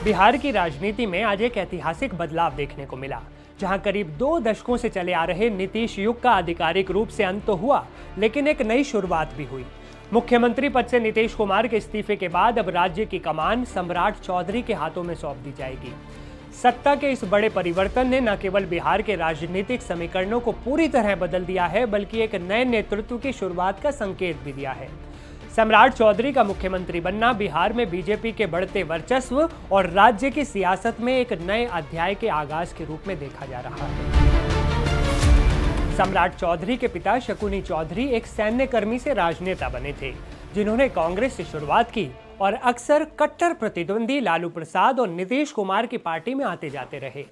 बिहार की राजनीति में आज एक ऐतिहासिक बदलाव देखने को मिला, जहां करीब 2 दशकों से चले आ रहे नीतीश युग का आधिकारिक रूप से अंत तो हुआ, लेकिन एक नई शुरुआत भी हुई। मुख्यमंत्री पद से नीतीश कुमार के इस्तीफे के बाद अब राज्य की कमान सम्राट चौधरी के हाथों में सौंप दी जाएगी। सत्ता के इस बड़े परिवर्तन ने न केवल बिहार के राजनीतिक समीकरणों को पूरी तरह बदल दिया है, बल्कि एक नए नेतृत्व की शुरुआत का संकेत भी दिया है। सम्राट चौधरी का मुख्यमंत्री बनना बिहार में बीजेपी के बढ़ते वर्चस्व और राज्य की सियासत में एक नए अध्याय के आगाज के रूप में देखा जा रहा है। सम्राट चौधरी के पिता शकुनी चौधरी एक सैन्य कर्मी से राजनेता बने थे, जिन्होंने कांग्रेस से शुरुआत की और अक्सर कट्टर प्रतिद्वंदी लालू प्रसाद और नीतीश कुमार की पार्टी में आते जाते रहे।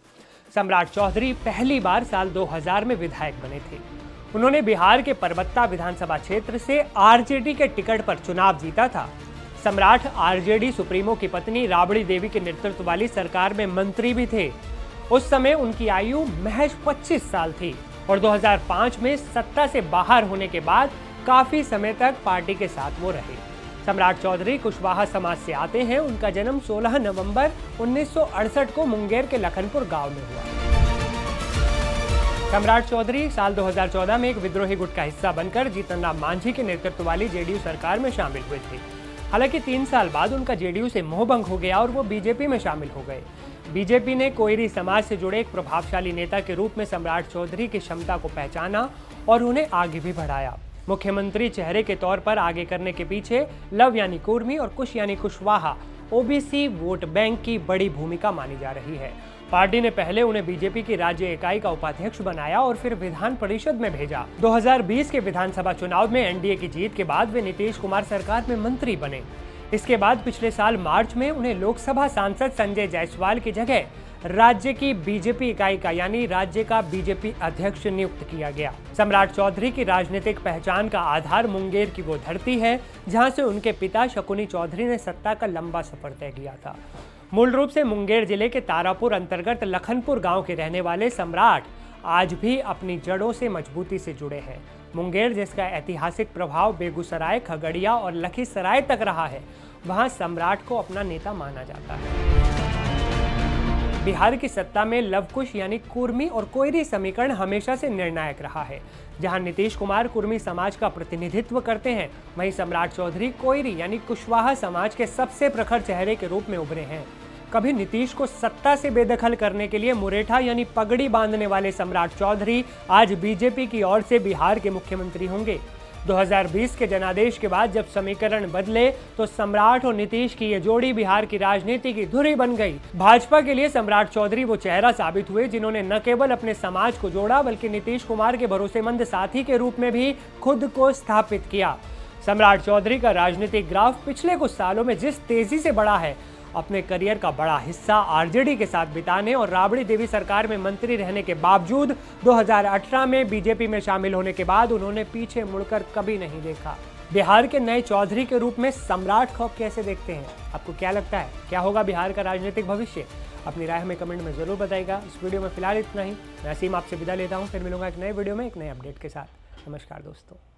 सम्राट चौधरी पहली बार साल 2000 में विधायक बने थे। उन्होंने बिहार के परबत्ता विधानसभा क्षेत्र से आरजेडी के टिकट पर चुनाव जीता था। सम्राट आरजेडी सुप्रीमो की पत्नी राबड़ी देवी के नेतृत्व वाली सरकार में मंत्री भी थे। उस समय उनकी आयु महज 25 साल थी और 2005 में सत्ता से बाहर होने के बाद काफी समय तक पार्टी के साथ वो रहे। सम्राट चौधरी कुशवाहा समाज से आते हैं। उनका जन्म 16 नवंबर 1968 को मुंगेर के लखनपुर गांव में हुआ। सम्राट चौधरी साल 2014 में एक विद्रोही गुट का हिस्सा बनकर जीतन राम मांझी के नेतृत्व वाली जेडीयू सरकार में शामिल हुए थे। हालांकि 3 साल बाद उनका जेडीयू से मोहभंग हो गया और वो बीजेपी में शामिल हो गए। बीजेपी ने कोयरी समाज से जुड़े एक प्रभावशाली नेता के रूप में सम्राट चौधरी की क्षमता को पहचाना और उन्हें आगे भी बढ़ाया। मुख्यमंत्री चेहरे के तौर पर आगे करने के पीछे लव यानी कुर्मी और कुश यानी कुशवाहा ओबीसी वोट बैंक की बड़ी भूमिका मानी जा रही है। पार्टी ने पहले उन्हें बीजेपी की राज्य इकाई का उपाध्यक्ष बनाया और फिर विधान परिषद में भेजा। 2020 के विधानसभा चुनाव में एनडीए की जीत के बाद वे नीतीश कुमार सरकार में मंत्री बने। इसके बाद पिछले साल मार्च में उन्हें लोकसभा सांसद संजय जायसवाल की जगह राज्य की बीजेपी इकाई का यानी राज्य का बीजेपी अध्यक्ष नियुक्त किया गया। सम्राट चौधरी की राजनीतिक पहचान का आधार मुंगेर की वो धरती है, जहां से उनके पिता शकुनी चौधरी ने सत्ता का लंबा सफर तय किया था। मूल रूप से मुंगेर जिले के तारापुर अंतर्गत लखनपुर गांव के रहने वाले सम्राट आज भी अपनी जड़ों से मजबूती से जुड़े हैं। मुंगेर, जिसका ऐतिहासिक प्रभाव बेगूसराय, खगड़िया और लखीसराय तक रहा है, वहां सम्राट को अपना नेता माना जाता है। बिहार की सत्ता में लवकुश यानी कुर्मी और कोयरी समीकरण हमेशा से निर्णायक रहा है। जहां नीतीश कुमार कुर्मी समाज का प्रतिनिधित्व करते हैं, वहीं सम्राट चौधरी कोयरी यानी कुशवाहा समाज के सबसे प्रखर चेहरे के रूप में उभरे हैं। कभी नीतीश को सत्ता से बेदखल करने के लिए मुरेठा यानी पगड़ी बांधने वाले सम्राट चौधरी आज बीजेपी की ओर से बिहार के मुख्यमंत्री होंगे। 2020 के जनादेश के बाद जब समीकरण बदले तो सम्राट और नीतीश की ये जोड़ी बिहार की राजनीति की धुरी बन गई। भाजपा के लिए सम्राट चौधरी वो चेहरा साबित हुए जिन्होंने न केवल अपने समाज को जोड़ा, बल्कि नीतीश कुमार के भरोसेमंद साथी के रूप में भी खुद को स्थापित किया। सम्राट चौधरी का राजनीतिक ग्राफ पिछले कुछ सालों में जिस तेजी से बढ़ा है, अपने करियर का बड़ा हिस्सा आरजेडी के साथ बिताने और राबड़ी देवी सरकार में मंत्री रहने के बावजूद 2018 में बीजेपी में शामिल होने के बाद उन्होंने पीछे मुड़कर कभी नहीं देखा। बिहार के नए चौधरी के रूप में सम्राट को कैसे देखते हैं? आपको क्या लगता है, क्या होगा बिहार का राजनीतिक भविष्य? अपनी राय हमें कमेंट में जरूर बताइएगा। इस वीडियो में फिलहाल इतना ही। मैं असीम आपसे विदा लेता हूँ, फिर मिलूंगा एक नए वीडियो में एक नए अपडेट के साथ। नमस्कार दोस्तों।